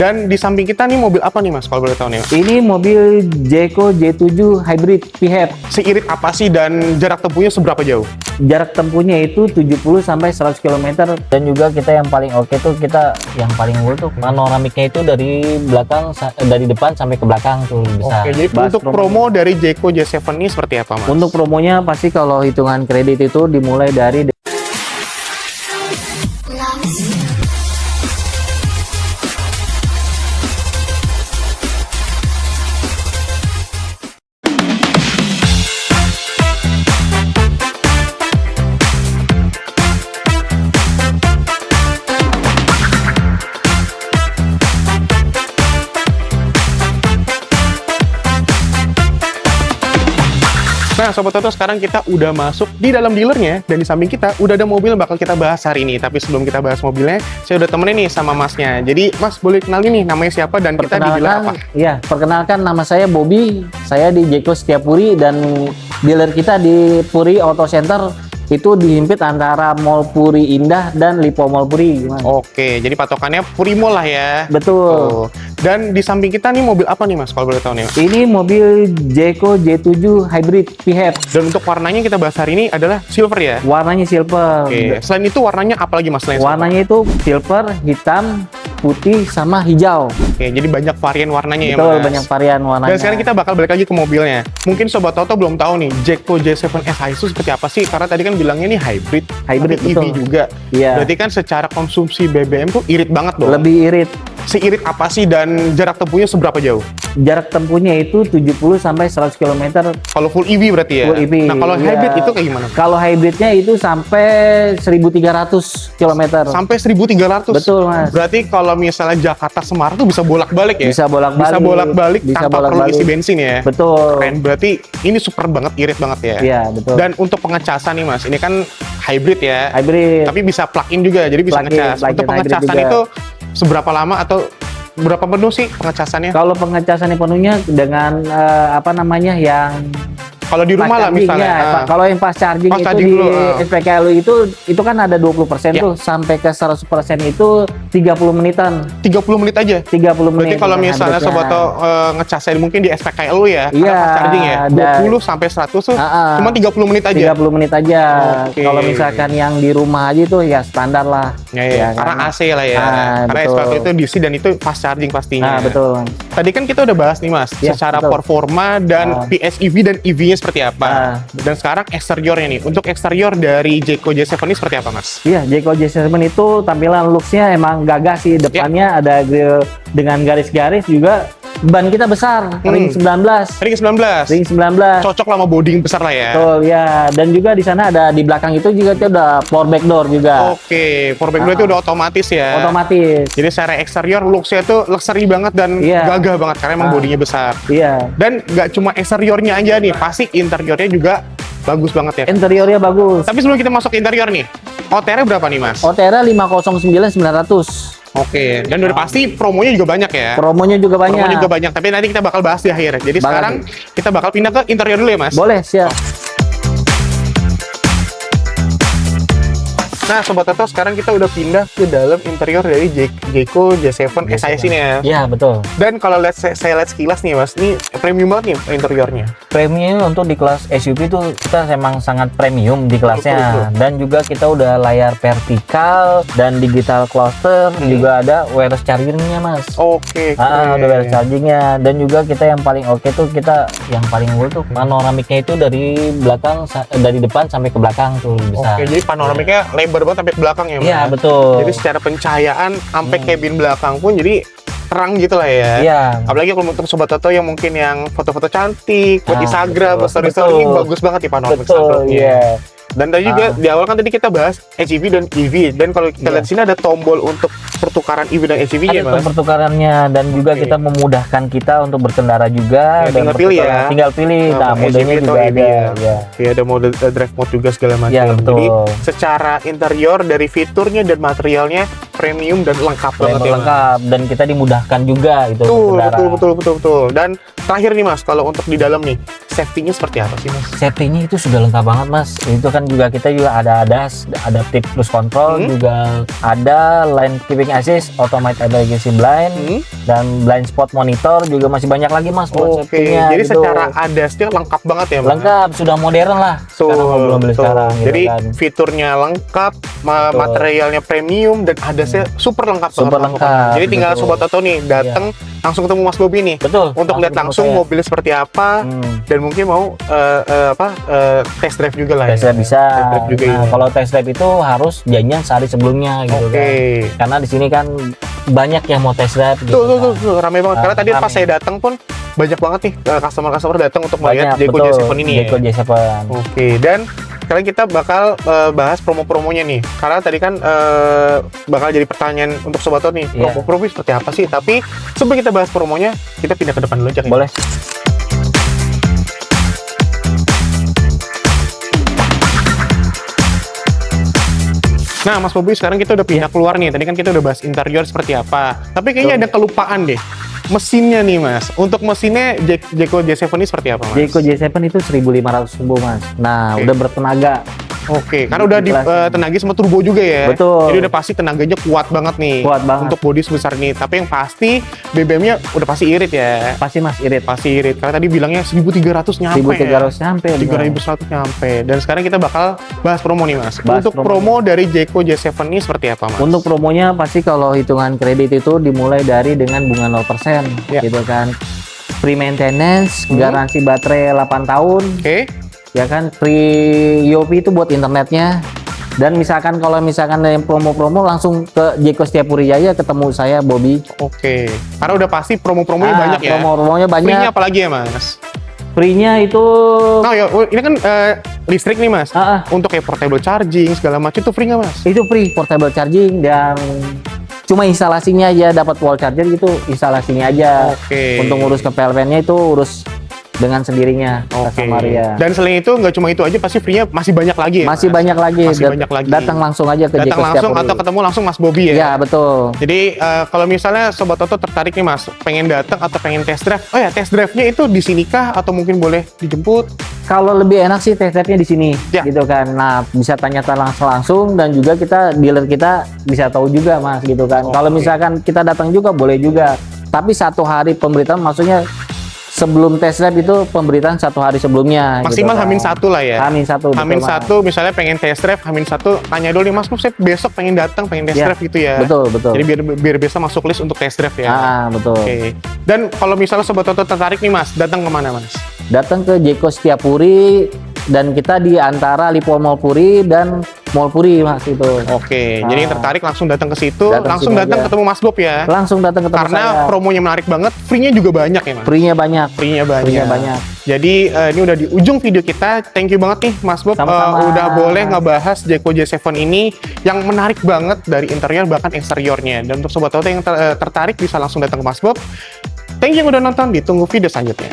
Dan di samping kita nih mobil apa nih Mas, kalau boleh tahu nih? Ini mobil Jayco J7 Hybrid PHEV. Seirit apa sih dan jarak tempuhnya seberapa jauh? Jarak tempuhnya itu 70 sampai 100 km. Dan juga kita yang paling oke tuh kita yang paling unggul tuh panoramiknya itu dari belakang dari depan sampai ke belakang tuh bisa. Oke, jadi untuk promo dari Jayco J7 ini seperti apa Mas? Untuk promonya pasti kalau hitungan kredit itu dimulai dari Nah Sobat Toto, sekarang kita udah masuk di dalam dealernya, dan di samping kita udah ada mobil yang bakal kita bahas hari ini. Tapi sebelum kita bahas mobilnya, saya udah temenin nih sama Masnya. Jadi Mas boleh kenalin nih namanya siapa dan kita di dealer apa? Iya, perkenalkan nama saya Bobby. Saya di Jayco Setiapuri dan dealer kita di Puri Auto Center itu dihimpit antara Mall Puri Indah dan Lipo Mall Puri. Gimana? Oke, jadi patokannya Puri Mall lah ya. Betul. Dan di samping kita nih mobil apa nih Mas, kalau boleh tahu nih? Ini mobil Jayco J7 Hybrid PHEV. Dan untuk warnanya kita bahas hari ini adalah silver ya? Warnanya silver. Oke, selain itu warnanya apa lagi Mas? Selain Warnanya itu silver, hitam, putih, sama hijau. Oke, jadi banyak varian warnanya Betul, ya Mas? banyak varian warnanya. Dan sekarang kita bakal balik lagi ke mobilnya. Mungkin Sobat Toto belum tahu nih, Jayco J7 SI itu seperti apa sih? Karena tadi kan bilangnya nih hybrid Hybrid, tapi EV betul. juga. Iya. Berarti kan secara konsumsi BBM tuh irit banget dong. Lebih irit. Seirit apa sih dan jarak tempuhnya seberapa jauh? Jarak tempuhnya itu 70 sampai 100 km. Kalau full EV berarti ya? Full EV. Nah kalau Iya. hybrid itu kayak gimana? Kalau hybridnya itu sampai 1300 km. Sampai 1.300? Betul, Mas. Berarti kalau misalnya Jakarta Semarang tuh bisa bolak-balik ya? Bisa bolak-balik. Bisa bolak-balik Bisa tanpa perlu bolak-balik. isi bensin ya? Betul. Keren, berarti ini super banget, irit banget ya? Iya, betul. Dan untuk pengecasan nih Mas, ini kan hybrid ya? Hybrid. Tapi bisa plug-in juga, jadi bisa Plug-in, ngecas. plug-in Untuk hybrid pengecasan juga. itu seberapa lama atau berapa penuh sih pengecasannya? Kalau pengecasan penuhnya dengan apa namanya yang Kalau di rumah fast lah misalnya. charging-nya. ah. Kalau yang fast charging Fast itu charging di dulu, SPKLU itu kan ada 20% Ya. tuh, sampai ke 100% itu 30 menitan. 30 menit aja? 30 Berarti menit. kalau dengan misalnya hybridnya. Sobat ngecasnya mungkin di SPKLU ya, Iya, ada fast charging ya, ada. 20 sampai 100 tuh cuma 30 menit aja. 30 menit aja. Oke. Kalau misalkan yang di rumah aja tuh ya standar lah. Ya, karena AC lah ya. Karena betul. SPKLU itu DC dan itu fast charging pastinya. Nah, betul. Tadi kan kita udah bahas nih Mas, Ya, secara betul. performa dan PSEV dan EV-nya seperti apa. Dan sekarang eksteriornya nih, untuk eksterior dari Jayco J7 ini seperti apa Mas? Iya, Jayco J7 itu tampilan looks-nya emang gagah sih. Depannya ada grill dengan garis-garis juga. Ban kita besar, ring 19. Ring 19. Ring 19. Cocok lah sama body besar lah ya. Betul, ya. Dan juga di sana ada di belakang itu juga kita ada power back door juga. Oke, power back door itu udah otomatis ya. Otomatis. Jadi secara eksterior looks-nya tuh luxury banget dan Iya. gagah banget karena emang bodinya besar. Iya. Dan nggak cuma eksteriornya aja nih, pasti interiornya juga bagus banget ya. Interiornya bagus. Tapi sebelum kita masuk ke interior nih, OTR berapa nih Mas? OTR 509.900. Oke, dan udah pasti promonya juga banyak ya. Promonya juga banyak. Promonya juga banyak, tapi nanti kita bakal bahas di akhir. Jadi Banget. sekarang kita bakal pindah ke interior dulu ya Mas? Boleh, siap. Nah Sobat Toto, sekarang kita udah pindah ke dalam interior dari Jayco J7 SIS ini ya. Iya, betul. Dan kalau saya lihat sekilas nih Mas, ini premium banget nih interiornya. Premium untuk di kelas SUV itu kita memang sangat premium di kelasnya. Dan juga kita udah layar vertikal dan digital cluster, juga ada wireless chargingnya Mas. Oke. Udah wireless chargingnya. Dan juga kita yang paling oke tuh kita yang paling unggul tuh panoramiknya itu dari belakang dari depan sampai ke belakang tuh bisa. Oke, jadi panoramiknya lebar banget sampai ke belakang ya Mas? Iya, betul. Jadi secara pencahayaan sampai cabin belakang pun jadi terang gitu lah ya. Iya. Apalagi kalau untuk Sobat Toto yang mungkin yang foto-foto cantik buat Ah, Instagram, betul. story-story ini Betul. bagus banget di panoramik Betul, sunroofnya. iya. Dan tadi juga di awal kan tadi kita bahas HEV dan EV. Dan kalau kita lihat sini ada tombol untuk pertukaran EV dan HEV-nya Ada Mas. tuh pertukarannya dan juga Oke. kita memudahkan kita untuk berkendara juga. Ya, dan tinggal pilih ya. pertukaran- Tinggal pilih. Nah, Nah, modenya SUV atau juga EV ada. ya. Ya. Iya, ada mode drive mode juga segala macam. Iya, betul. Jadi secara interior dari fiturnya dan materialnya premium dan lengkap banget ya, Mas. lengkap dan kita dimudahkan juga itu Betul. Dan terakhir nih Mas, kalau untuk di dalam nih, safety-nya seperti apa sih Mas? Safety-nya itu sudah lengkap banget Mas. Itu kan juga kita juga ada ADAS, adaptive cruise control, juga ada lane keeping assist, automatic emergency blind, dan blind spot monitor, juga masih banyak lagi Mas buat safety-nya. Jadi gitu. secara ADAS-nya lengkap banget ya Mas? Lengkap, sudah modern lah. Sekarang kalau belum beli sekarang. Gitu Jadi kan. fiturnya lengkap, materialnya premium, dan ADAS-nya super lengkap. Super banget. lengkap, Jadi tinggal betul. Sobat Toto nih datang langsung ketemu Mas Bobby nih. Betul. Untuk lihat langsung ketemu saya. mobilnya seperti apa, dan mungkin mau test drive juga lah. Test drive bisa. Test drive juga Nah, ya. kalau test drive itu harus janjian sehari sebelumnya gitu Oke. kan. Karena di sini kan banyak yang mau test drive gitu. Tuh, rame banget. Karena tadi Rame. pas saya datang pun banyak banget nih customer datang untuk melihat Banyak, Jayco betul. J7 ini Jayco ya. J7. Oke, dan sekarang kita bakal bahas promo-promonya nih. Karena tadi kan bakal jadi pertanyaan untuk Sobat Tot nih, Iya. promo seperti apa sih? Tapi sebelum kita bahas promonya, kita pindah ke depan dulu aja. Boleh. Nah, Mas Bobby, sekarang kita udah pindah keluar nih. Tadi kan kita udah bahas interior seperti apa. Tapi kayaknya ada kelupaan deh. Mesinnya nih, Mas. Untuk mesinnya Jayco J7 ini seperti apa, Mas? Jayco J7 itu 1500 turbo Mas. Nah, Oke. udah bertenaga. Oke, karena udah Kelasnya. tenaga sama turbo juga ya. Betul. Jadi udah pasti tenaganya kuat banget nih. Kuat banget. Untuk bodi sebesar ini. Tapi yang pasti BBM-nya udah pasti irit ya. Pasti Mas irit. Pasti irit. Karena tadi bilangnya 1300 nyampe 1300 ya. nyampe. bener. 3100 nyampe. Dan sekarang kita bakal bahas promo nih, Mas. Bahas Untuk promo. promo dari Jayco J7 ini seperti apa, Mas? Untuk promonya pasti kalau hitungan kredit itu dimulai dari dengan bunga 0% Ya. gitu kan. Free maintenance, garansi baterai 8 tahun, Oke. ya kan, free IOP itu buat internetnya. Dan misalkan kalau misalkan ada yang promo-promo langsung ke Jayco Setiapuri Jaya ketemu saya Bobby. Oke. Karena udah pasti promo-promonya banyak ya. Promo-promonya Free-nya banyak. apa lagi ya, Mas? Free-nya itu Nah, ya, ini kan listrik nih, Mas. Ah, ah. Untuk kayak portable charging segala macam itu free nggak, Mas? itu free portable charging dan cuma instalasinya aja dapat wall charger gitu, instalasinya aja. Oke. Untuk ngurus ke PLN-nya itu urus dengan sendirinya Oke. sama Maria. Dan selain itu nggak cuma itu aja, pasti free-nya masih banyak lagi ya. Masih Mas? banyak lagi. Masih banyak lagi. Datang langsung aja ke Datang Jayco langsung Setiapuri. atau ketemu langsung Mas Bobby ya. Ya, betul. Jadi kalau misalnya Sobat Toto tertarik nih Mas, pengen datang atau pengen test drive, oh ya test drive-nya itu di sini kah atau mungkin boleh dijemput? Kalau lebih enak sih test drive-nya di sini, Ya. gitu kan. Nah, bisa tanya-tanya langsung dan juga dealer kita bisa tahu juga Mas, gitu kan. Kalau Oke. misalkan kita datang juga boleh juga. Tapi 1 hari pemberitahuan, maksudnya sebelum test drive itu pemberitaan 1 hari sebelumnya. Maksimal gitu kan. H-1 lah ya. H-1. Hamin betul, Mas. 1 misalnya pengen test drive, H-1 tanya dulu nih Mas, saya besok pengen datang, pengen test Ya. drive gitu ya. Betul. Jadi biar bisa masuk list untuk test drive ya. Betul. Oke. Dan kalau misalnya Sobat Toto tertarik nih Mas, datang kemana Mas? Datang ke Jayco Setiapuri dan kita di antara Lipo Mall Puri dan Mall Puri Mas itu. Oke, jadi yang tertarik langsung datang ke situ, Datang langsung sini datang aja. ketemu Mas Bob ya. Langsung datang ketemu Karena saya. promonya menarik banget, free-nya juga banyak ya Mas. Free-nya banyak. Free-nya banyak. Free-nya banyak. Jadi ini udah di ujung video kita. Thank you banget nih Mas Bob Sama-sama. udah boleh ngebahas Jayco J7 ini yang menarik banget dari interior bahkan eksteriornya. Dan untuk Sobat Toto yang tertarik bisa langsung datang ke Mas Bob. Thank you yang udah nonton, ditunggu video selanjutnya.